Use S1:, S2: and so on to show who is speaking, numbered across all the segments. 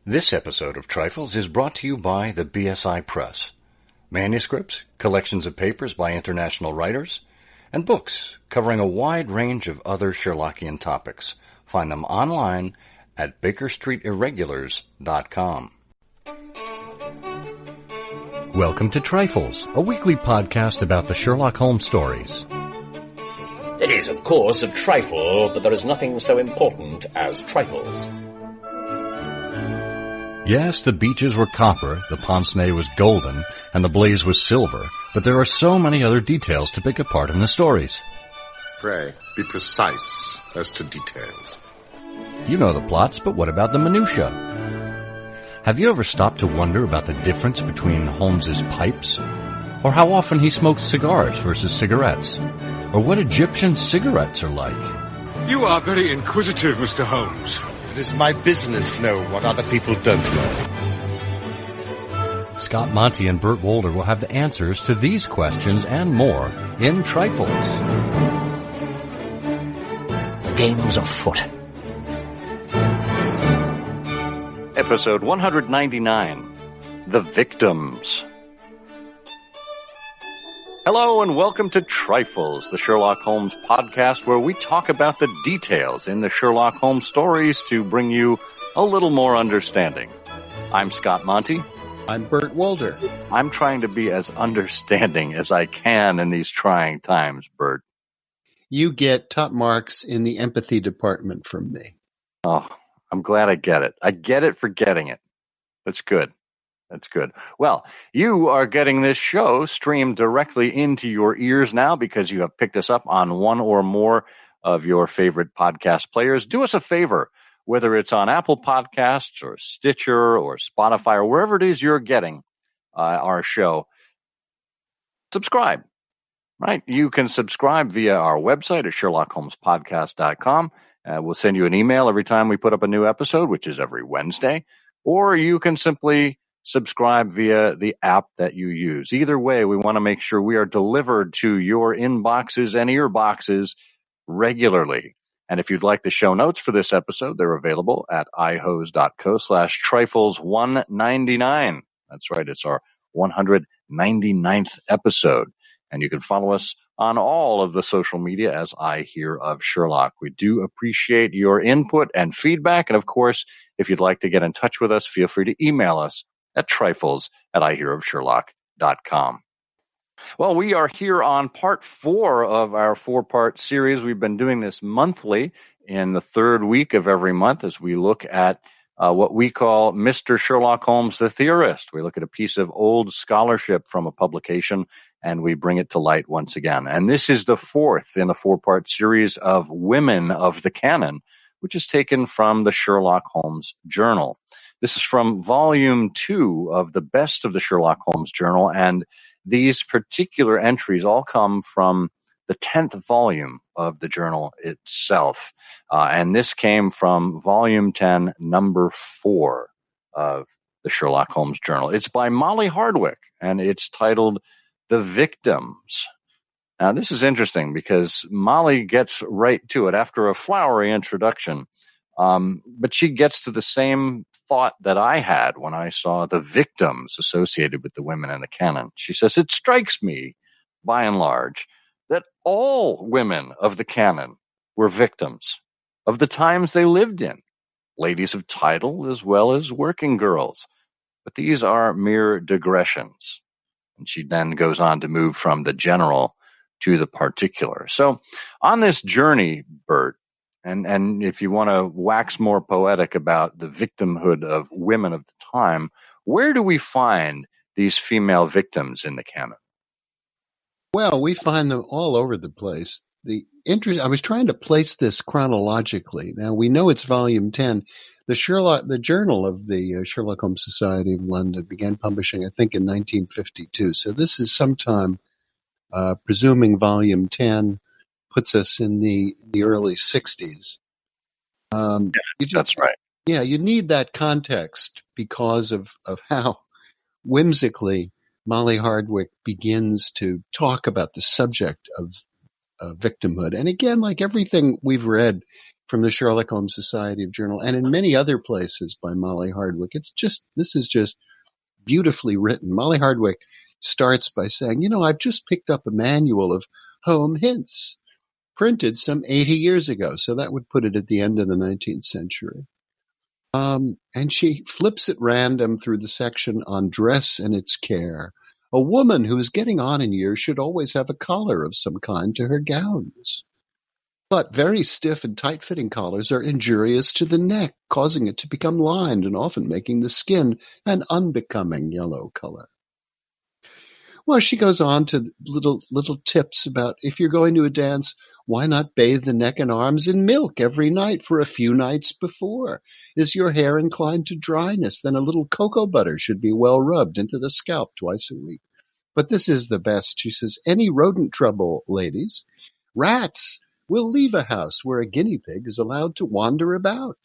S1: This episode of Trifles is brought to you by the BSI Press. Manuscripts, collections of papers by international writers, and books covering a wide range of other Sherlockian topics. Find them online at BakerStreetIrregulars.com. Welcome to Trifles, a weekly podcast about the Sherlock Holmes stories.
S2: It is, of course, a trifle, but there is nothing so important as trifles.
S1: Yes, the beaches were copper, the pince-nez was golden, and the blaze was silver, but there are so many other details to pick apart in the stories.
S3: Pray, be precise as to details.
S1: You know the plots, but what about the minutiae? Have you ever stopped to wonder about the difference between Holmes's pipes? Or how often he smoked cigars versus cigarettes? Or what Egyptian cigarettes are like?
S4: You are very inquisitive, Mr. Holmes.
S3: It is my business to know what other people don't know.
S1: Scott Monty and Burt Wolder will have the answers to these questions and more in Trifles.
S2: The game's afoot.
S1: Episode 199, The Victims. Hello and welcome to Trifles, the Sherlock Holmes podcast where we talk about the details in the Sherlock Holmes stories to bring you a little more understanding. I'm Scott Monty.
S5: I'm Burt Wolder.
S1: I'm trying to be as understanding as I can in these trying times, Burt.
S5: You get top marks in the empathy department from me.
S1: Oh, I'm glad I get it. I get it for getting it. That's good. That's good. Well, you are getting this show streamed directly into your ears now because you have picked us up on one or more of your favorite podcast players. Do us a favor, whether it's on Apple Podcasts or Stitcher or Spotify or wherever it is you're getting our show, subscribe, right? You can subscribe via our website at SherlockHolmesPodcast.com. We'll send you an email every time we put up a new episode, which is every Wednesday, or you can simply subscribe via the app that you use. Either way, we want to make sure we are delivered to your inboxes and earboxes regularly. And if you'd like the show notes for this episode, they're available at ihose.co/trifles199. That's right. It's our 199th episode. And you can follow us on all of the social media as I Hear of Sherlock. We do appreciate your input and feedback. And of course, if you'd like to get in touch with us, feel free to email us at trifles@ihearofsherlock.com. Well, we are here on part 4 of our 4-part series. We've been doing this monthly in the third week of every month as we look at what we call Mr. Sherlock Holmes the Theorist. We look at a piece of old scholarship from a publication and we bring it to light once again. And this is the 4th in the 4-part series of Women of the Canon, which is taken from the Sherlock Holmes Journal. This is from volume 2 of the Best of the Sherlock Holmes Journal, and these particular entries all come from the 10th volume of the journal itself. And this came from volume 10, number 4 of the Sherlock Holmes Journal. It's by Molly Hardwick, and it's titled The Victims. Now, this is interesting because Molly gets right to it after a flowery introduction, but she gets to the same thought that I had when I saw the victims associated with the women in the canon. She says, it strikes me, by and large, that all women of the canon were victims of the times they lived in, ladies of title as well as working girls. But these are mere digressions. And she then goes on to move from the general to the particular. So on this journey, Bert, and if you want to wax more poetic about the victimhood of women of the time, where do we find these female victims in the canon?
S5: Well, we find them all over the place. I was trying to place this chronologically. Now, we know it's volume 10. The Journal of the Sherlock Holmes Society of London began publishing, I think, in 1952. So this is sometime, presuming volume 10 puts us in the early 60s.
S1: That's right.
S5: Yeah, you need that context because of how whimsically Molly Hardwick begins to talk about the subject victimhood. And again, like everything we've read from the Sherlock Holmes Society of Journal and in many other places by Molly Hardwick, this is just beautifully written. Molly Hardwick starts by saying, I've just picked up a manual of home hints printed some 80 years ago. So that would put it at the end of the 19th century. And she flips at random through the section on dress and its care. A woman who is getting on in years should always have a collar of some kind to her gowns. But very stiff and tight-fitting collars are injurious to the neck, causing it to become lined and often making the skin an unbecoming yellow color. Well, she goes on to little tips about if you're going to a dance, why not bathe the neck and arms in milk every night for a few nights before? Is your hair inclined to dryness? Then a little cocoa butter should be well rubbed into the scalp twice a week. But this is the best. She says, any rodent trouble, ladies? Rats will leave a house where a guinea pig is allowed to wander about.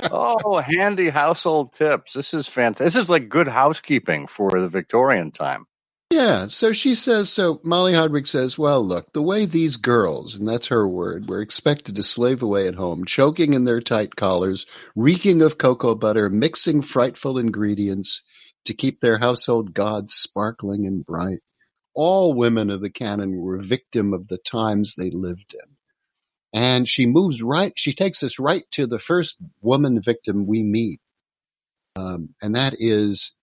S1: Oh, handy household tips. This is fantastic. This is like good housekeeping for the Victorian time.
S5: Yeah, so she says, Molly Hardwick says, well, look, the way these girls, and that's her word, were expected to slave away at home, choking in their tight collars, reeking of cocoa butter, mixing frightful ingredients to keep their household gods sparkling and bright. All women of the Canon were victim of the times they lived in. And she takes us right to the first woman victim we meet. And that is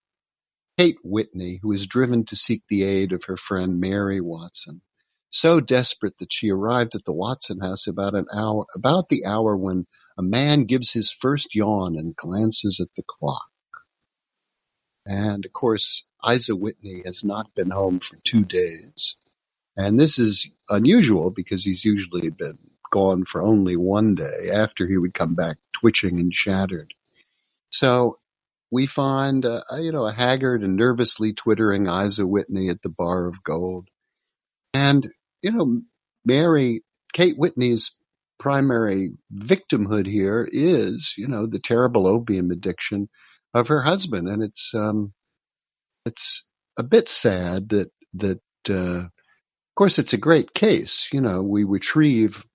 S5: Kate Whitney, who is driven to seek the aid of her friend Mary Watson. So desperate that she arrived at the Watson house about the hour when a man gives his first yawn and glances at the clock. And of course, Isa Whitney has not been home for 2 days. And this is unusual because he's usually been gone for only 1 day after he would come back twitching and shattered. So we find a haggard and nervously twittering Isa Whitney at the Bar of Gold. And, Kate Whitney's primary victimhood here is, the terrible opium addiction of her husband. And it's a bit sad that of course, it's a great case.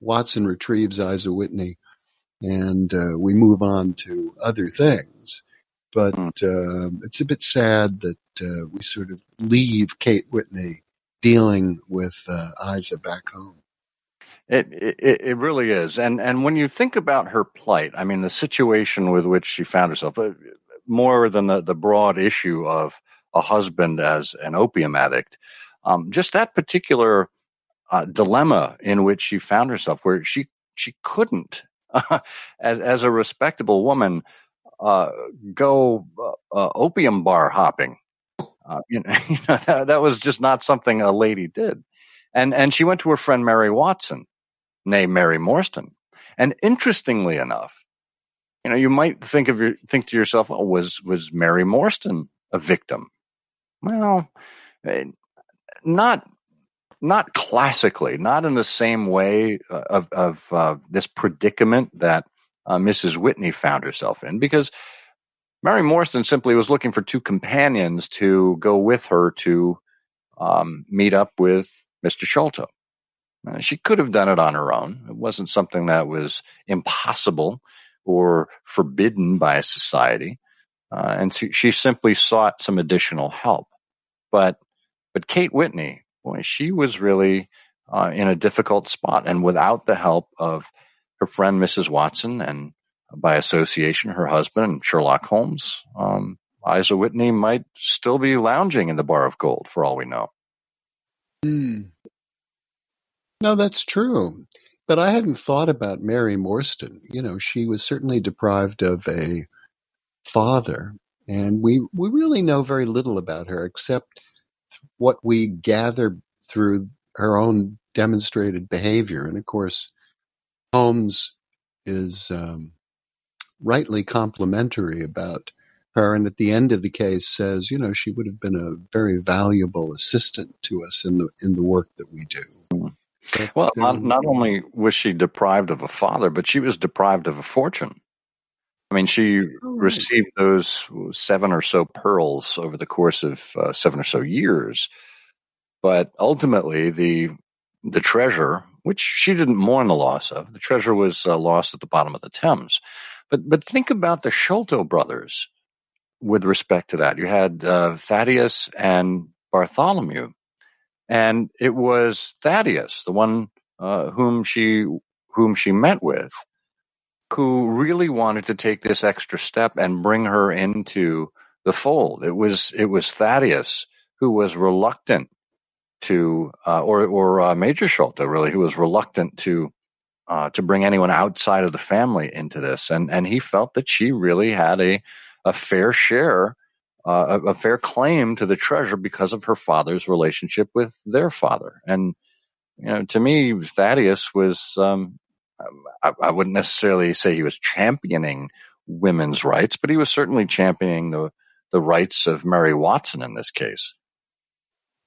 S5: Watson retrieves Isa Whitney, and we move on to other things. But it's a bit sad that we sort of leave Kate Whitney dealing with Isa back home.
S1: It really is. And when you think about her plight, I mean, the situation with which she found herself, more than the broad issue of a husband as an opium addict, just that particular dilemma in which she found herself, where she couldn't, as a respectable woman, go opium bar hopping. That was just not something a lady did. And she went to her friend Mary Watson, nay Mary Morstan. And interestingly enough, you might think to yourself, well, was Mary Morstan a victim? Well, not classically, not in the same way of this predicament that Mrs. Whitney found herself in, because Mary Morstan simply was looking for two companions to go with her to meet up with Mr. Sholto. She could have done it on her own. It wasn't something that was impossible or forbidden by society. And she simply sought some additional help. But Kate Whitney, boy, she was really in a difficult spot. And without the help of her friend, Mrs. Watson, and by association, her husband, Sherlock Holmes, Isa Whitney might still be lounging in the Bar of Gold, for all we know.
S5: No, that's true. But I hadn't thought about Mary Morstan. She was certainly deprived of a father. And we really know very little about her, except what we gather through her own demonstrated behavior. And of course, Holmes is rightly complimentary about her, and at the end of the case says, she would have been a very valuable assistant to us in the work that we do. But,
S1: well, not only was she deprived of a father, but she was deprived of a fortune. I mean, she received those 7 or so pearls over the course of 7 or so years. But ultimately, the treasure, which she didn't mourn the loss of, the treasure was lost at the bottom of the Thames. But think about the Sholto brothers with respect to that. You had Thaddeus and Bartholomew, and it was Thaddeus, the one whom she met with, who really wanted to take this extra step and bring her into the fold. It was Thaddeus who was reluctant to, or Major Sholto really, who was reluctant to bring anyone outside of the family into this, and he felt that she really had a fair share, a fair claim to the treasure because of her father's relationship with their father. And to me, Thaddeus was, I wouldn't necessarily say he was championing women's rights, but he was certainly championing the rights of Mary Watson in this case.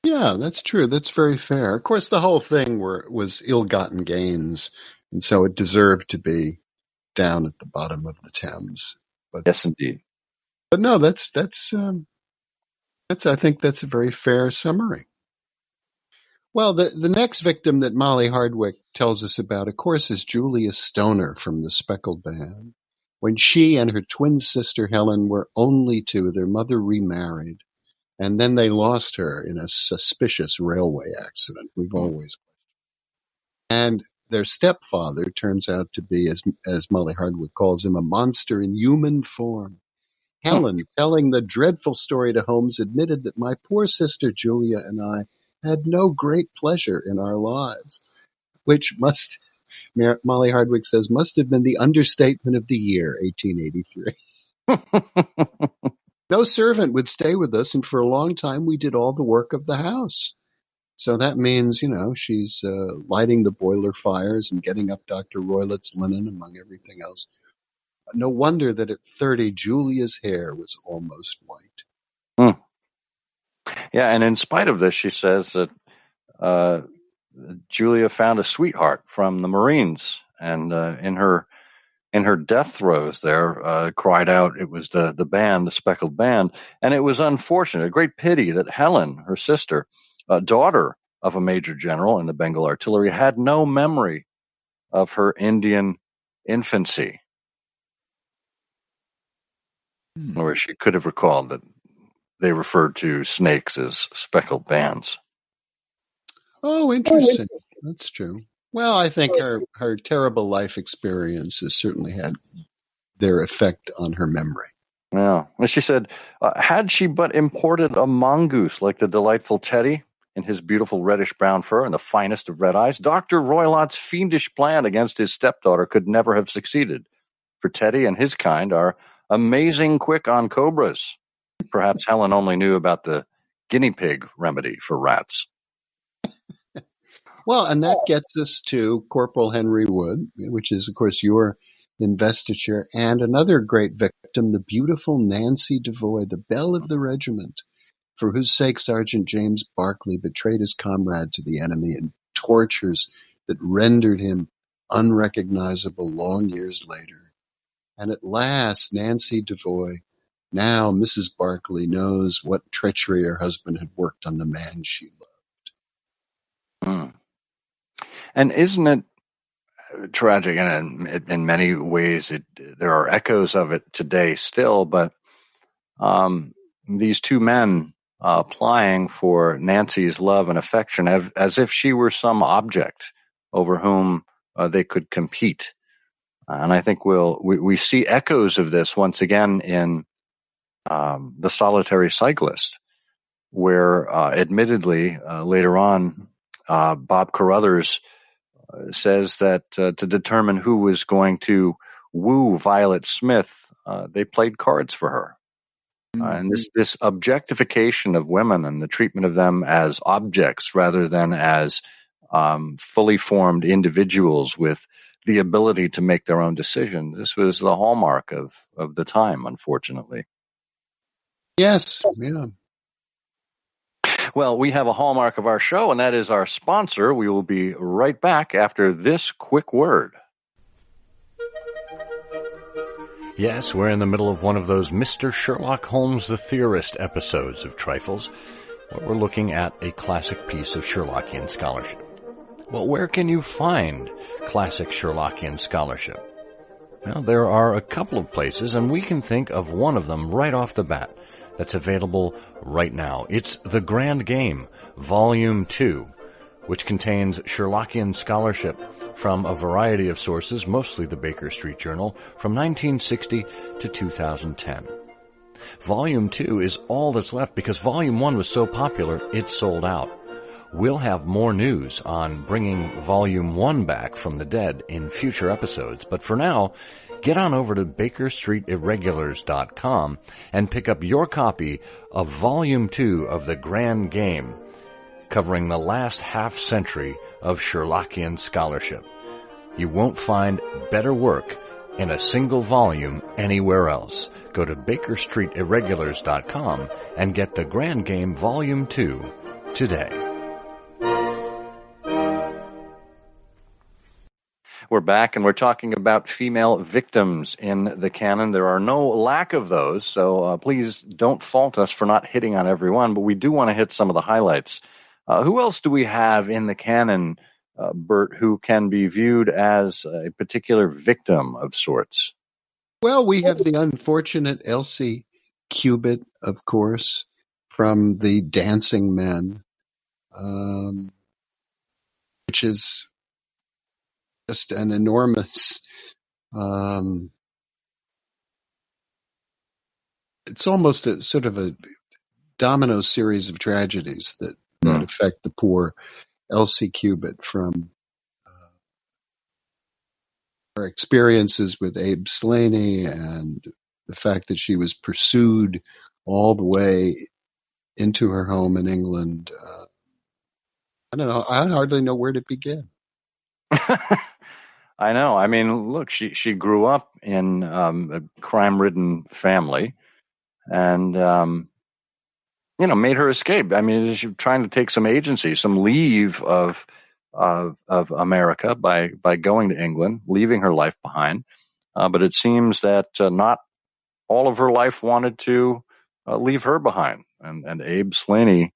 S5: Yeah, that's true. That's very fair. Of course, the whole thing was ill-gotten gains, and so it deserved to be down at the bottom of the Thames. But
S1: yes, indeed.
S5: But no, that's I think that's a very fair summary. Well, the next victim that Molly Hardwick tells us about, of course, is Julia Stoner from the Speckled Band. When she and her twin sister Helen were only two, their mother remarried, and then they lost her in a suspicious railway accident. We've always. And their stepfather turns out to be, as Molly Hardwick calls him, a monster in human form. Helen, telling the dreadful story to Holmes, admitted that my poor sister Julia and I had no great pleasure in our lives, which Molly Hardwick says, must have been the understatement of the year, 1883. No servant would stay with us, and for a long time we did all the work of the house. So that means, she's lighting the boiler fires and getting up Dr. Roylett's linen, among everything else. No wonder that at 30, Julia's hair was almost white.
S1: Yeah, and in spite of this, she says that Julia found a sweetheart from the Marines, and in her death throes there, cried out it was the band, the Speckled Band. And it was unfortunate, a great pity that Helen, her sister, daughter of a major general in the Bengal Artillery, had no memory of her Indian infancy. Or she could have recalled that they referred to snakes as speckled bands.
S5: Oh, interesting. That's true. Well, I think her terrible life experiences certainly had their effect on her memory.
S1: Yeah. And she said, had she but imported a mongoose like the delightful Teddy in his beautiful reddish-brown fur and the finest of red eyes, Dr. Roylott's fiendish plan against his stepdaughter could never have succeeded. For Teddy and his kind are amazing quick on cobras. Perhaps Helen only knew about the guinea pig remedy for rats.
S5: Well, and that gets us to Corporal Henry Wood, which is, of course, your investiture, and another great victim, the beautiful Nancy Devoy, the belle of the regiment, for whose sake Sergeant James Barclay betrayed his comrade to the enemy in tortures that rendered him unrecognizable long years later. And at last, Nancy Devoy, now Mrs. Barclay, knows what treachery her husband had worked on the man she loved.
S1: And isn't it tragic? And in many ways, there are echoes of it today still, but these two men applying for Nancy's love and affection as if she were some object over whom they could compete. And I think we see echoes of this once again in The Solitary Cyclist, where admittedly later on Bob Carruthers says that to determine who was going to woo Violet Smith, they played cards for her. And this objectification of women and the treatment of them as objects rather than as fully formed individuals with the ability to make their own decisions. This was the hallmark of the time, unfortunately.
S5: Yes, yeah.
S1: Well, we have a hallmark of our show, and that is our sponsor. We will be right back after this quick word. Yes, we're in the middle of one of those Mr. Sherlock Holmes the Theorist episodes of Trifles.
S6: Well, we're looking at a classic piece of Sherlockian scholarship. Well, where can you find classic Sherlockian scholarship? Well, there are a couple of places, and we can think of one of them right off the bat that's available right now. It's The Grand Game, Volume 2, which contains Sherlockian scholarship from a variety of sources, mostly the Baker Street Journal, from 1960 to 2010. Volume 2 is all that's left because Volume 1 was so popular, it sold out. We'll have more news on bringing Volume 1 back from the dead in future episodes, but for now, get on over to BakerStreetIrregulars.com and pick up your copy of Volume 2 of The Grand Game, covering the last half-century of Sherlockian scholarship. You won't find better work in a single volume anywhere else. Go to BakerStreetIrregulars.com and get The Grand Game Volume 2 today.
S1: We're back, and we're talking about female victims in the canon. There are no lack of those, so please don't fault us for not hitting on every one, but we do want to hit some of the highlights. Who else do we have in the canon, Bert, who can be viewed as a particular victim of sorts?
S5: Well, we have the unfortunate Elsie Cubitt, of course, from The Dancing Men, which is just an enormous, it's almost a sort of a domino series of tragedies that affect the poor Elsie Cubitt, from her experiences with Abe Slaney and the fact that she was pursued all the way into her home in England. I don't know. I hardly know where to begin.
S1: I know. I mean, look, she grew up in a crime-ridden family, and made her escape. I mean, she was trying to take some agency, some leave of America by going to England, leaving her life behind. But it seems that not all of her life wanted to leave her behind, and Abe Slaney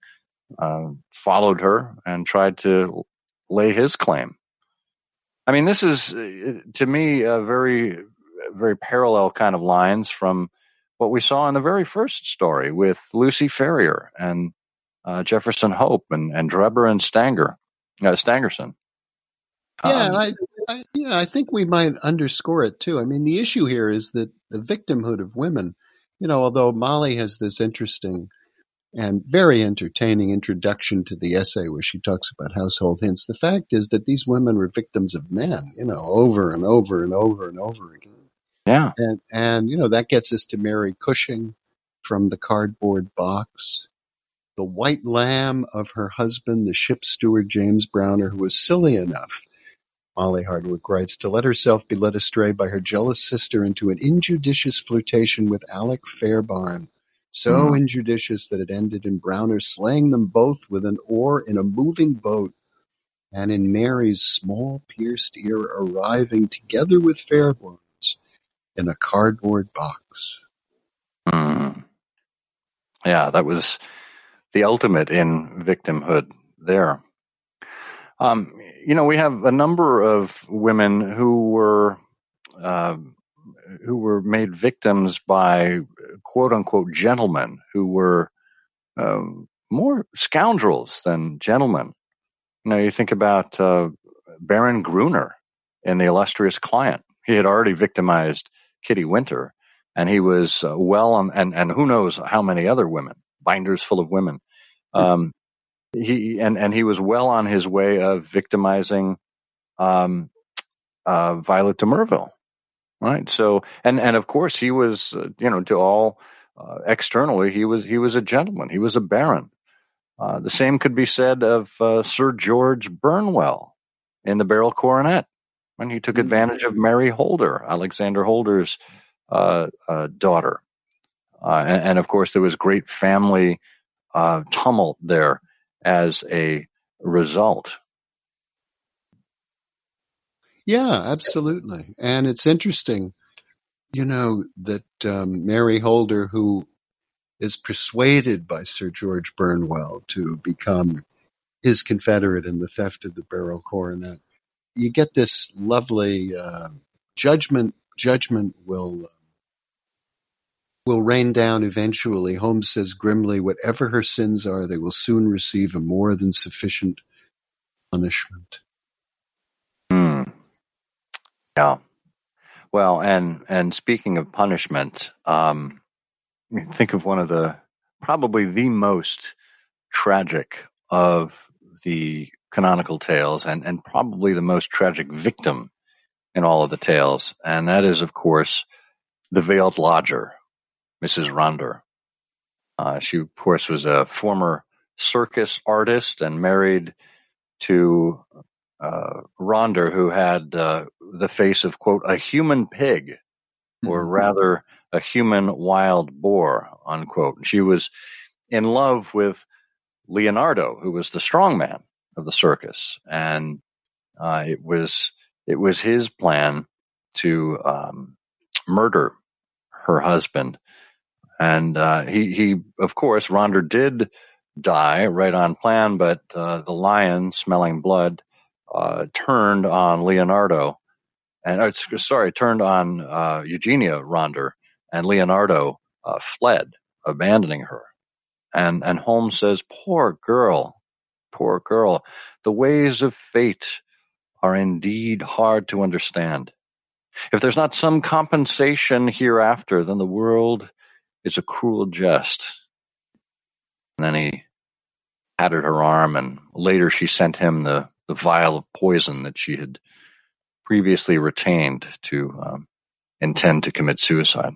S1: followed her and tried to lay his claim. I mean, this is, to me, a very, very parallel kind of lines from what we saw in the very first story with Lucy Ferrier and Jefferson Hope and Drebber and Stangerson.
S5: Yeah, I think we might underscore it too. I mean, the issue here is that the victimhood of women, although Molly has this interesting and very entertaining introduction to the essay where she talks about household hints, the fact is that these women were victims of men, over and over and over and over again.
S1: Yeah.
S5: And that gets us to Mary Cushing from The Cardboard Box, the white lamb of her husband, the ship steward James Browner, who was silly enough, Molly Hardwick writes, to let herself be led astray by her jealous sister into an injudicious flirtation with Alec Fairbairn, so injudicious that it ended in Browner slaying them both with an oar in a moving boat, and in Mary's small pierced ear arriving together with Fairbairn's in a cardboard box.
S1: Yeah, that was the ultimate in victimhood there. We have a number of women who were made victims by quote unquote gentlemen who were more scoundrels than gentlemen. You think about Baron Gruner in The Illustrious Client. He had already victimized Kitty Winter, and he was well on, and who knows how many other women, binders full of women. He was well on his way of victimizing Violet de Merville, right? So, and of course he was, to all externally, he was a gentleman. He was a baron. The same could be said of Sir George Burnwell in The Beryl Coronet, when he took advantage of Mary Holder, Alexander Holder's daughter. And of course, there was great family tumult there as a result.
S5: Yeah, absolutely. And it's interesting, that Mary Holder, who is persuaded by Sir George Burnwell to become his confederate in the theft of the barrel coronet. You get this lovely judgment. Judgment will rain down eventually. Holmes says grimly, whatever her sins are, they will soon receive a more than sufficient punishment.
S1: Yeah. Well, and speaking of punishment, think of one of probably the most tragic of the canonical tales, and probably the most tragic victim in all of the tales, and that is, of course, the veiled lodger, Mrs. Ronder. She, of course, was a former circus artist and married to Ronder, who had the face of, quote, a human pig, or rather a human wild boar, unquote. She was in love with Leonardo, who was the strongman of the circus, and it was his plan to murder her husband. And he of course, Ronder did die right on plan, but the lion, smelling blood, turned on Leonardo, and turned on Eugenia Ronder, and Leonardo fled, abandoning her. And Holmes says, poor girl. The ways of fate are indeed hard to understand. If there's not some compensation hereafter, then the world is a cruel jest. And then he patted her arm, and later she sent him the vial of poison that she had previously retained to intend to commit suicide.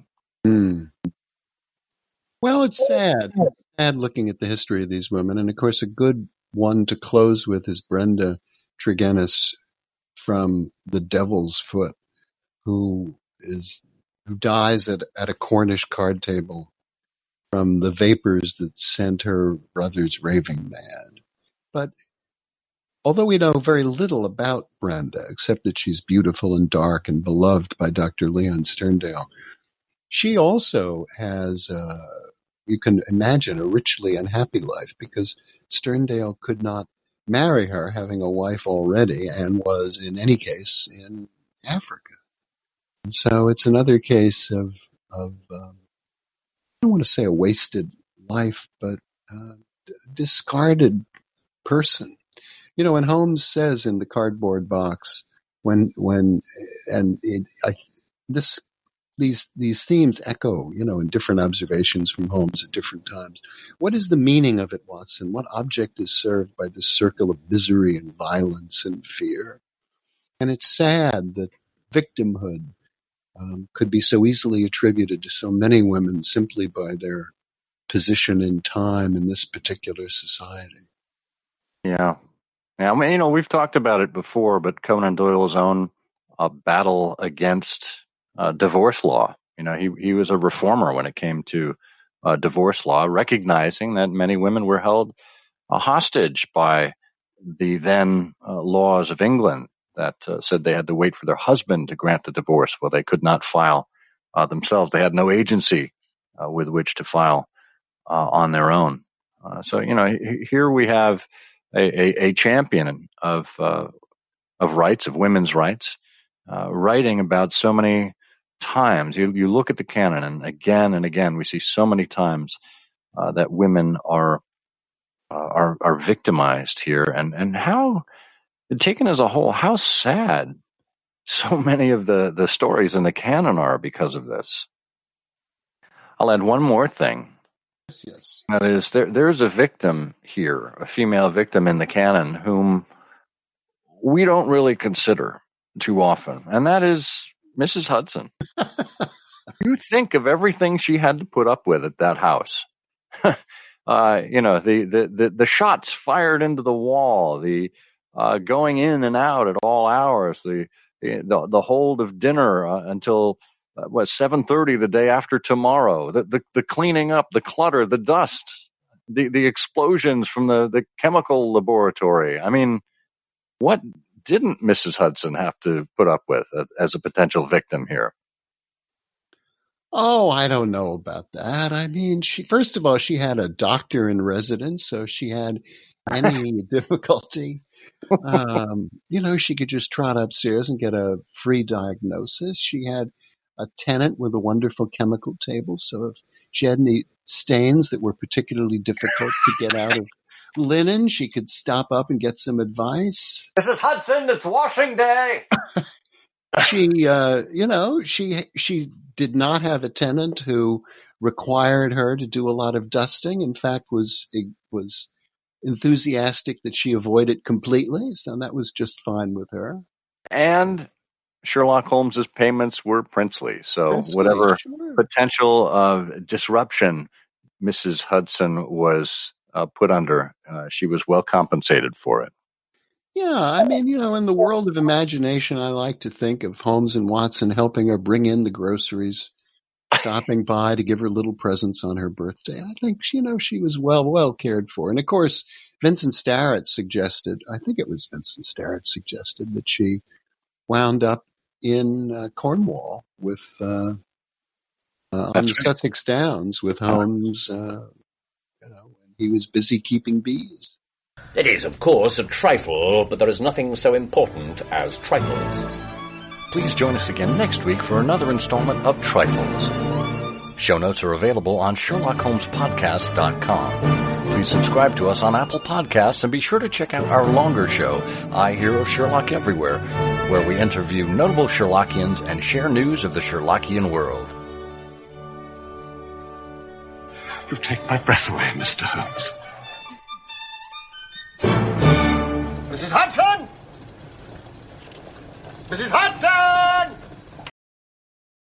S5: Well, it's sad. It's sad looking at the history of these women. And of course, a good one to close with is Brenda Tregennis from The Devil's Foot, who dies at a Cornish card table from the vapors that sent her brothers raving mad. But although we know very little about Brenda, except that she's beautiful and dark and beloved by Dr. Leon Sterndale, she also has, you can imagine, a richly unhappy life, because Sterndale could not marry her, having a wife already, and was, in any case, in Africa. And so it's another case of I don't want to say a wasted life, but a discarded person. You know, when Holmes says in The Cardboard Box, these themes echo, you know, in different observations from Holmes at different times. What is the meaning of it, Watson? What object is served by this circle of misery and violence and fear? And it's sad that victimhood could be so easily attributed to so many women simply by their position in time in this particular society.
S1: Yeah. I mean, you know, we've talked about it before, but Conan Doyle's own battle against divorce law. You know, he was a reformer when it came to divorce law, recognizing that many women were held hostage by the then laws of England that said they had to wait for their husband to grant the divorce. Well, they could not file themselves. They had no agency with which to file on their own. So, you know, here we have a champion of rights, of women's rights, writing about so many times. You look at the canon, and again we see so many times that women are victimized here, and how, taken as a whole, how sad so many of the stories in the canon are because of this. I'll add one more thing.
S5: Yes.
S1: That is, there's a victim here, a female victim in the canon, whom we don't really consider too often, and that is Mrs. Hudson. You think of everything she had to put up with at that house. You know, the shots fired into the wall, the going in and out at all hours, the hold of dinner until 7:30 the day after tomorrow, the cleaning up, the clutter, the dust, the explosions from the chemical laboratory. I mean, what didn't Mrs. Hudson have to put up with as a potential victim here?
S5: Oh, I don't know about that. I mean, first of all, she had a doctor in residence, so she had any difficulty. She could just trot upstairs and get a free diagnosis. She had a tenant with a wonderful chemical table, so if she had any stains that were particularly difficult to get out of linen, she could stop up and get some advice.
S1: Mrs. Hudson, it's washing day.
S5: She did not have a tenant who required her to do a lot of dusting. In fact, was enthusiastic that she avoid it completely. So that was just fine with her.
S1: And Sherlock Holmes's payments were princely. So whatever potential of disruption Mrs. Hudson was put under, she was well compensated for it.
S5: Yeah, I mean, in the world of imagination, I like to think of Holmes and Watson helping her bring in the groceries, stopping by to give her little presents on her birthday. I think, she was well cared for. And of course, Vincent Starrett suggested that she wound up in Cornwall with on the Sussex Downs with Holmes. He was busy keeping bees.
S2: It is, of course, a trifle, but there is nothing so important as trifles.
S6: Please join us again next week for another installment of Trifles. Show notes are available on SherlockHolmesPodcast.com. Please subscribe to us on Apple Podcasts and be sure to check out our longer show, I Hear of Sherlock Everywhere, where we interview notable Sherlockians and share news of the Sherlockian world.
S4: You've taken my breath away, Mr. Holmes.
S3: Mrs. Hudson! Mrs. Hudson!